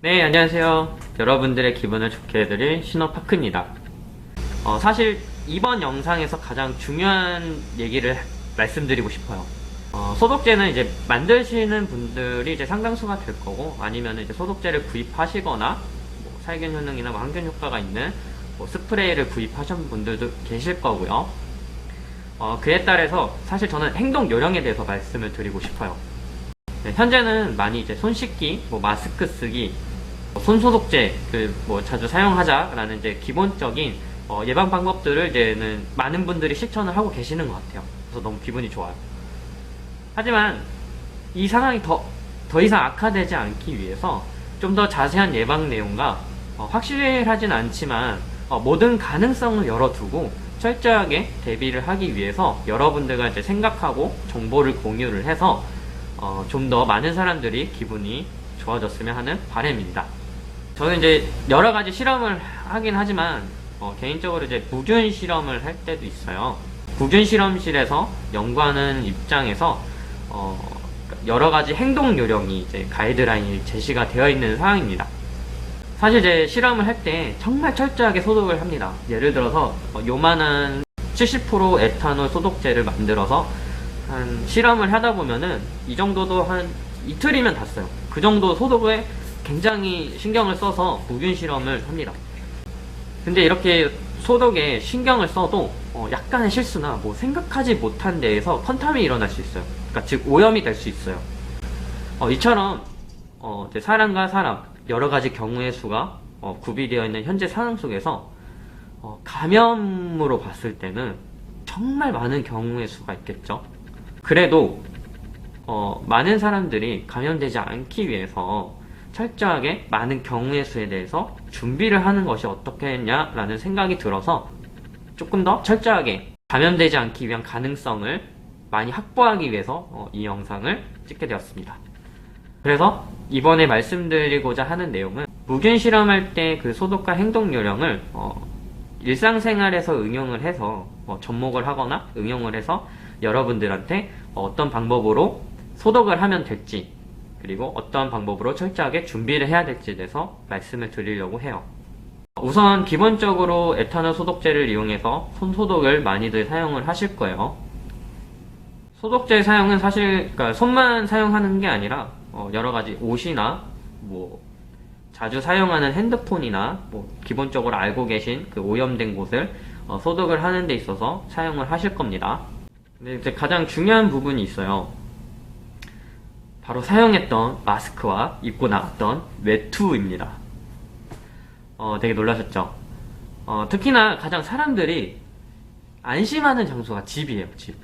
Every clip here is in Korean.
네, 안녕하세요. 여러분들의 기분을 좋게 해드릴 신호파크입니다. 사실 이번 영상에서 가장 중요한 얘기를 말씀드리고 싶어요. 소독제는 이제 만드시는 분들이 이제 상당수가 될 거고, 아니면 이제 소독제를 구입하시거나 뭐 살균 효능이나 뭐 항균 효과가 있는 뭐 스프레이를 구입하신 분들도 계실 거고요. 그에 따라서 사실 저는 행동 요령에 대해서 말씀을 드리고 싶어요. 네, 현재는 많이 이제 손 씻기, 뭐 마스크 쓰기, 손소독제 뭐 자주 사용하자라는 이제 기본적인 예방 방법들을 이제는 많은 분들이 실천을 하고 계시는 것 같아요. 그래서 너무 기분이 좋아요. 하지만 이 상황이 더 이상 악화되지 않기 위해서 좀 더 자세한 예방 내용과 확실하진 않지만 모든 가능성을 열어두고 철저하게 대비를 하기 위해서 여러분들과 이제 생각하고 정보를 공유를 해서 좀 더 많은 사람들이 기분이 좋아졌으면 하는 바람입니다. 저는 이제 여러 가지 실험을 하긴 하지만 개인적으로 이제 무균 실험을 할 때도 있어요. 무균 실험실에서 연구하는 입장에서 여러 가지 행동 요령이 이제 가이드라인이 제시가 되어 있는 상황입니다. 사실 이제 실험을 할 때 정말 철저하게 소독을 합니다. 예를 들어서 요만한 70% 에탄올 소독제를 만들어서 한 실험을 하다 보면은 이 정도도 한 이틀이면 다 써요. 그 정도 소독에 굉장히 신경을 써서 무균 실험을 합니다. 근데 이렇게 소독에 신경을 써도 약간의 실수나 뭐 생각하지 못한 데에서 컨타민이 일어날 수 있어요. 그러니까 즉 오염이 될 수 있어요. 이처럼 사람과 사람 여러 가지 경우의 수가 구비되어 있는 현재 상황 속에서 감염으로 봤을 때는 정말 많은 경우의 수가 있겠죠. 그래도 많은 사람들이 감염되지 않기 위해서 철저하게 많은 경우의 수에 대해서 준비를 하는 것이 어떻겠냐라는 생각이 들어서 조금 더 철저하게 감염되지 않기 위한 가능성을 많이 확보하기 위해서 이 영상을 찍게 되었습니다. 그래서 이번에 말씀드리고자 하는 내용은 무균 실험할 때 그 소독과 행동 요령을 일상생활에서 응용을 해서 접목을 하거나 응용을 해서 여러분들한테 어떤 방법으로 소독을 하면 될지, 그리고 어떤 방법으로 철저하게 준비를 해야 될지에 대해서 말씀을 드리려고 해요. 우선 기본적으로 에탄올 소독제를 이용해서 손 소독을 많이들 사용을 하실 거예요. 소독제 사용은 사실 그러니까 손만 사용하는 게 아니라 여러 가지 옷이나 뭐 자주 사용하는 핸드폰이나 뭐 기본적으로 알고 계신 그 오염된 곳을 소독을 하는 데 있어서 사용을 하실 겁니다. 근데 이제 가장 중요한 부분이 있어요. 바로 사용했던 마스크와 입고 나왔던 외투입니다. 되게 놀라셨죠? 특히나 가장 사람들이 안심하는 장소가 집이에요, 집.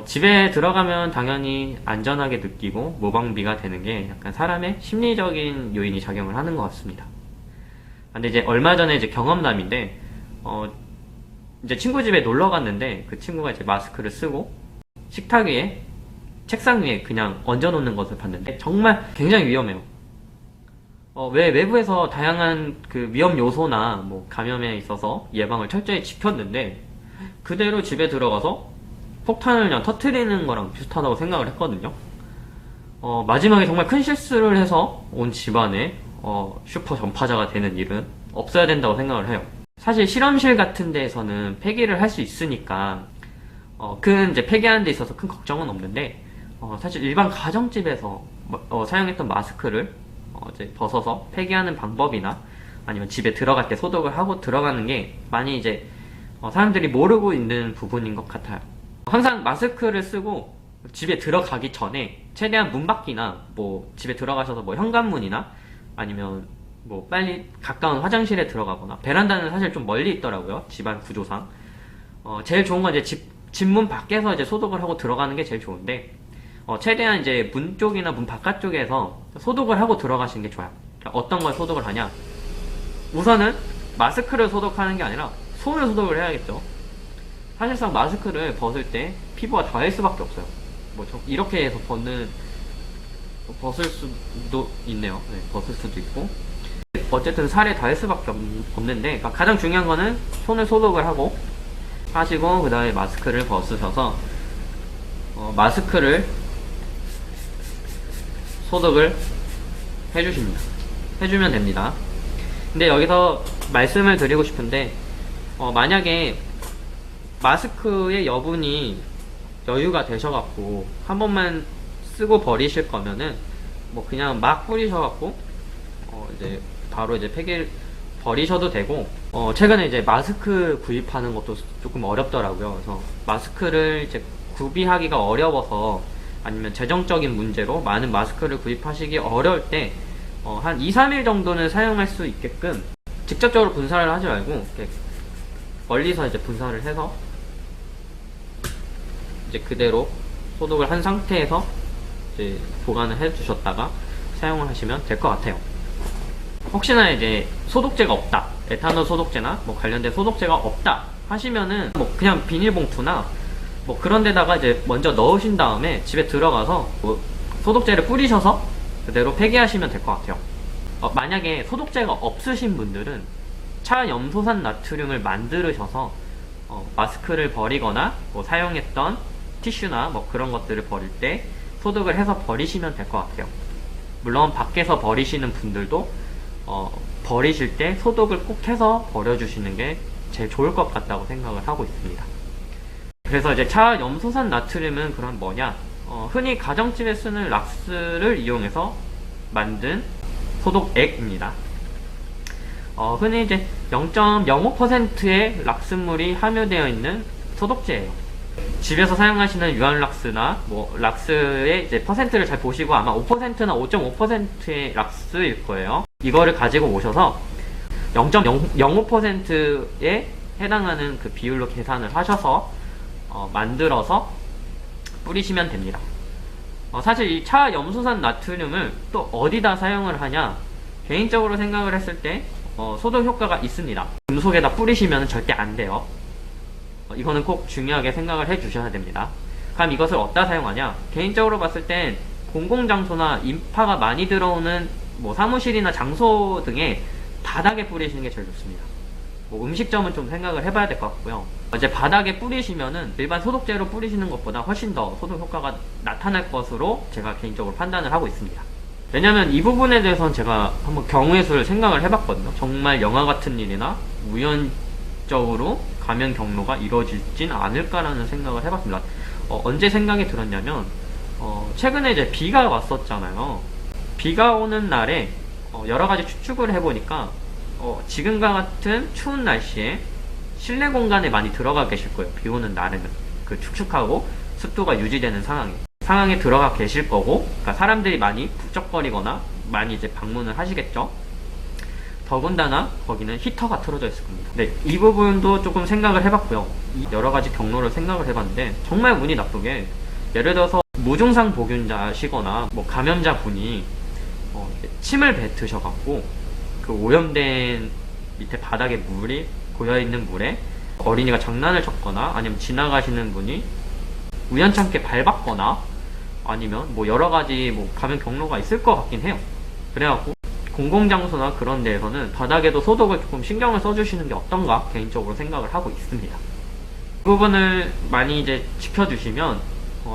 집에 들어가면 당연히 안전하게 느끼고 무방비가 되는 게 약간 사람의 심리적인 요인이 작용을 하는 것 같습니다. 근데 이제 얼마 전에 이제 경험담인데, 이제 친구 집에 놀러 갔는데 그 친구가 이제 마스크를 쓰고 식탁 위에 책상 위에 그냥 얹어놓는 것을 봤는데 정말 굉장히 위험해요. 왜 외부에서 다양한 그 위험 요소나 뭐 감염에 있어서 예방을 철저히 지켰는데 그대로 집에 들어가서 폭탄을 그냥 터트리는 거랑 비슷하다고 생각을 했거든요. 마지막에 정말 큰 실수를 해서 온 집안에 슈퍼 전파자가 되는 일은 없어야 된다고 생각을 해요. 사실 실험실 같은 데에서는 폐기를 할 수 있으니까 큰 이제 폐기하는 데 있어서 큰 걱정은 없는데 사실 일반 가정집에서 사용했던 마스크를 이제 벗어서 폐기하는 방법이나 아니면 집에 들어갈 때 소독을 하고 들어가는 게 많이 이제 사람들이 모르고 있는 부분인 것 같아요. 항상 마스크를 쓰고 집에 들어가기 전에 최대한 문 밖이나 뭐 집에 들어가셔서 뭐 현관문이나 아니면 뭐 빨리 가까운 화장실에 들어가거나 베란다는 사실 좀 멀리 있더라고요, 집안 구조상. 제일 좋은 건 이제 집 문 밖에서 이제 소독을 하고 들어가는 게 제일 좋은데 최대한 이제 문 쪽이나 문 바깥쪽에서 소독을 하고 들어가시는 게 좋아요. 그러니까 어떤 걸 소독을 하냐? 우선은 마스크를 소독하는 게 아니라 손을 소독을 해야겠죠. 사실상 마스크를 벗을 때 피부가 닿을 수밖에 없어요. 뭐 이렇게 해서 벗을 수도 있네요. 네, 벗을 수도 있고. 어쨌든 살에 닿을 수밖에 없는데, 그러니까 가장 중요한 거는 손을 소독을 하시고 그 다음에 마스크를 벗으셔서 마스크를 소독을 해주십니다. 해주면 됩니다. 근데 여기서 말씀을 드리고 싶은데 만약에 마스크의 여분이 여유가 되셔갖고 한 번만 쓰고 버리실 거면은 뭐 그냥 막 뿌리셔갖고 이제 바로 이제 폐기를 버리셔도 되고, 최근에 이제 마스크 구입하는 것도 조금 어렵더라고요. 그래서 마스크를 이제 구비하기가 어려워서 아니면 재정적인 문제로 많은 마스크를 구입하시기 어려울 때 한 2, 3일 정도는 사용할 수 있게끔 직접적으로 분사를 하지 말고 이렇게 멀리서 이제 분사를 해서 이제 그대로 소독을 한 상태에서 이제 보관을 해 주셨다가 사용을 하시면 될 것 같아요. 혹시나 이제 소독제가 없다, 에탄올 소독제나 뭐 관련된 소독제가 없다 하시면은 뭐 그냥 비닐봉투나 뭐 그런 데다가 이제 먼저 넣으신 다음에 집에 들어가서 뭐 소독제를 뿌리셔서 그대로 폐기하시면 될 것 같아요. 만약에 소독제가 없으신 분들은 차염소산 나트륨을 만들으셔서 마스크를 버리거나 뭐 사용했던 티슈나 뭐 그런 것들을 버릴 때 소독을 해서 버리시면 될 것 같아요. 물론 밖에서 버리시는 분들도 버리실 때 소독을 꼭 해서 버려주시는 게 제일 좋을 것 같다고 생각을 하고 있습니다. 그래서 이제 차염소산 나트륨은 그럼 뭐냐? 흔히 가정집에 쓰는 락스를 이용해서 만든 소독액입니다. 흔히 이제 0.05%의 락스물이 함유되어 있는 소독제예요. 집에서 사용하시는 유한락스나 뭐 락스의 이제 퍼센트를 잘 보시고 아마 5%나 5.5%의 락스일 거예요. 이거를 가지고 오셔서 0.05%에 해당하는 그 비율로 계산을 하셔서 만들어서 뿌리시면 됩니다. 사실 이 차염소산 나트륨을 또 어디다 사용을 하냐, 개인적으로 생각을 했을 때 소독 효과가 있습니다. 금속에다 뿌리시면 절대 안 돼요. 이거는 꼭 중요하게 생각을 해 주셔야 됩니다. 그럼 이것을 어디다 사용하냐, 개인적으로 봤을 땐 공공장소나 인파가 많이 들어오는 뭐 사무실이나 장소 등의 바닥에 뿌리시는 게 제일 좋습니다. 뭐 음식점은 좀 생각을 해봐야 될 것 같고요. 이제 바닥에 뿌리시면은 일반 소독제로 뿌리시는 것보다 훨씬 더 소독 효과가 나타날 것으로 제가 개인적으로 판단을 하고 있습니다. 왜냐면 이 부분에 대해서는 제가 한번 경우의 수를 생각을 해봤거든요. 정말 영화 같은 일이나 우연적으로 감염 경로가 이루어지진 않을까라는 생각을 해봤습니다. 언제 생각이 들었냐면 최근에 이제 비가 왔었잖아요. 비가 오는 날에 여러 가지 추측을 해보니까 지금과 같은 추운 날씨에 실내 공간에 많이 들어가 계실 거예요. 비 오는 날에는 그 축축하고 습도가 유지되는 상황에 들어가 계실 거고, 그러니까 사람들이 많이 북적거리거나 많이 이제 방문을 하시겠죠. 더군다나 거기는 히터가 틀어져 있을 겁니다. 네, 이 부분도 조금 생각을 해봤고요. 여러 가지 경로를 생각을 해봤는데 정말 운이 나쁘게, 예를 들어서 무증상 보균자시거나 뭐 감염자 분이 침을 뱉으셔갖고 그 오염된 밑에 바닥에 물이 고여있는 물에 어린이가 장난을 쳤거나 아니면 지나가시는 분이 우연찮게 밟았거나 아니면 뭐 여러가지 뭐 감염 경로가 있을 것 같긴 해요. 그래갖고 공공장소나 그런 데에서는 바닥에도 소독을 조금 신경을 써주시는 게 어떤가 개인적으로 생각을 하고 있습니다. 이 부분을 많이 이제 지켜주시면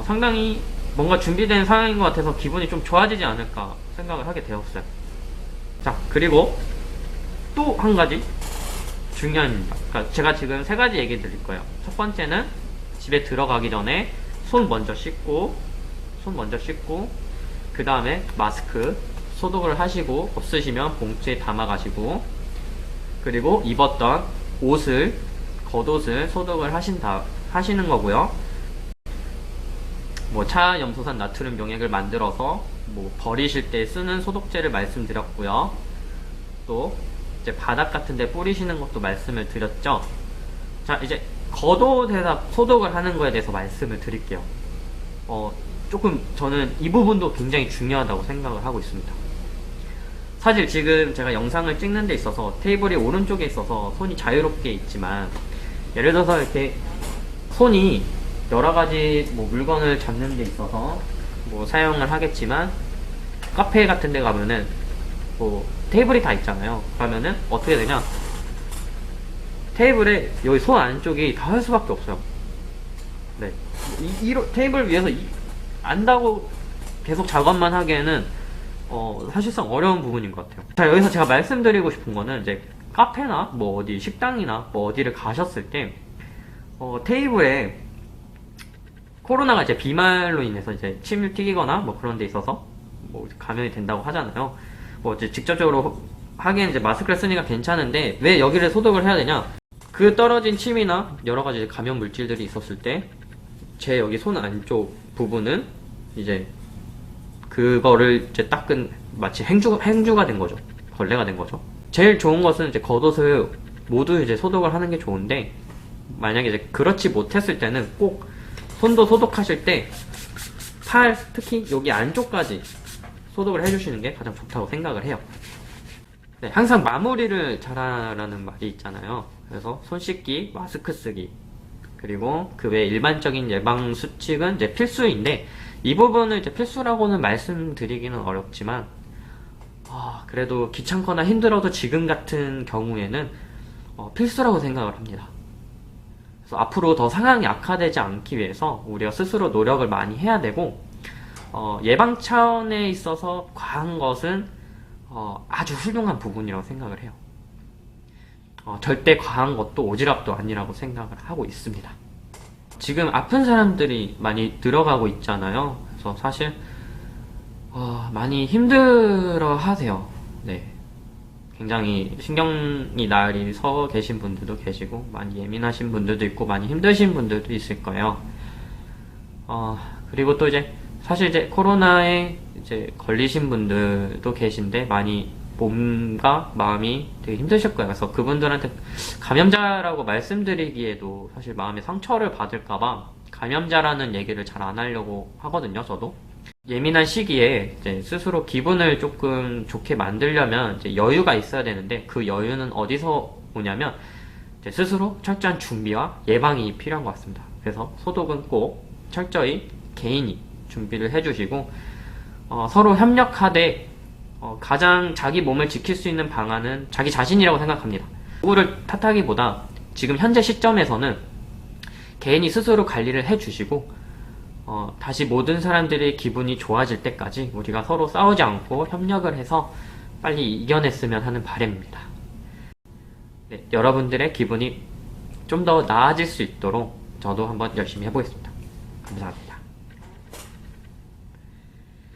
상당히 뭔가 준비된 상황인 것 같아서 기분이 좀 좋아지지 않을까 생각을 하게 되었어요. 자, 그리고 또 한 가지 중요한 입니다. 그러니까 제가 지금 세 가지 얘기 드릴 거예요. 첫 번째는 집에 들어가기 전에 손 먼저 씻고 그 다음에 마스크 소독을 하시고 없으시면 봉투에 담아 가시고, 그리고 입었던 옷을 겉옷을 소독을 하시는 거고요. 뭐 차염소산 나트륨 용액을 만들어서 뭐 버리실 때 쓰는 소독제를 말씀드렸고요. 또 이제 바닥 같은 데 뿌리시는 것도 말씀을 드렸죠. 자, 이제 겉옷에다 소독을 하는 거에 대해서 말씀을 드릴게요. 조금 저는 이 부분도 굉장히 중요하다고 생각을 하고 있습니다. 사실 지금 제가 영상을 찍는 데 있어서 테이블이 오른쪽에 있어서 손이 자유롭게 있지만, 예를 들어서 이렇게 손이 여러가지 뭐 물건을 잡는 데 있어서 뭐 사용을 하겠지만, 카페 같은 데 가면은 뭐 테이블이 다 있잖아요. 그러면은 어떻게 되냐, 테이블에 여기 손 안쪽이 닿을 수밖에 없어요. 네, 테이블 위에서 안다고 계속 작업만 하기에는 사실상 어려운 부분인 것 같아요. 자, 여기서 제가 말씀드리고 싶은 거는 이제 카페나 뭐 어디 식당이나 뭐 어디를 가셨을 때 테이블에 코로나가 이제 비말로 인해서 이제 침을 튀기거나 뭐 그런 데 있어서 뭐 감염이 된다고 하잖아요. 뭐 이제 직접적으로 하기엔 이제 마스크를 쓰니까 괜찮은데 왜 여기를 소독을 해야 되냐? 그 떨어진 침이나 여러 가지 감염 물질들이 있었을 때 제 여기 손 안쪽 부분은 이제 그거를 이제 닦은 마치 행주가 된 거죠. 걸레가 된 거죠. 제일 좋은 것은 이제 겉옷을 모두 이제 소독을 하는 게 좋은데 만약에 이제 그렇지 못했을 때는 꼭 손도 소독하실 때 팔, 특히 여기 안쪽까지 소독을 해주시는 게 가장 좋다고 생각을 해요. 네, 항상 마무리를 잘하라는 말이 있잖아요. 그래서 손 씻기, 마스크 쓰기, 그리고 그 외 일반적인 예방 수칙은 이제 필수인데 이 부분을 이제 필수라고는 말씀드리기는 어렵지만 그래도 귀찮거나 힘들어도 지금 같은 경우에는 필수라고 생각을 합니다. 그래서 앞으로 더 상황이 악화되지 않기 위해서 우리가 스스로 노력을 많이 해야 되고 예방 차원에 있어서 과한 것은 아주 훌륭한 부분이라고 생각을 해요. 절대 과한 것도 오지랖도 아니라고 생각을 하고 있습니다. 지금 아픈 사람들이 많이 늘어가고 있잖아요. 그래서 사실 많이 힘들어 하세요. 네. 굉장히 신경이 날이 서 계신 분들도 계시고 많이 예민하신 분들도 있고 많이 힘드신 분들도 있을 거예요. 그리고 또 이제 사실 이제 코로나에 이제 걸리신 분들도 계신데 많이 몸과 마음이 되게 힘드실 거예요. 그래서 그분들한테 감염자라고 말씀드리기에도 사실 마음의 상처를 받을까봐 감염자라는 얘기를 잘 안 하려고 하거든요, 저도. 예민한 시기에 이제 스스로 기분을 조금 좋게 만들려면 이제 여유가 있어야 되는데 그 여유는 어디서 오냐면 이제 스스로 철저한 준비와 예방이 필요한 것 같습니다. 그래서 소독은 꼭 철저히 개인이 준비를 해주시고 서로 협력하되 가장 자기 몸을 지킬 수 있는 방안은 자기 자신이라고 생각합니다. 누구를 탓하기보다 지금 현재 시점에서는 개인이 스스로 관리를 해주시고 다시 모든 사람들의 기분이 좋아질 때까지 우리가 서로 싸우지 않고 협력을 해서 빨리 이겨냈으면 하는 바람입니다. 네, 여러분들의 기분이 좀 더 나아질 수 있도록 저도 한번 열심히 해보겠습니다. 감사합니다.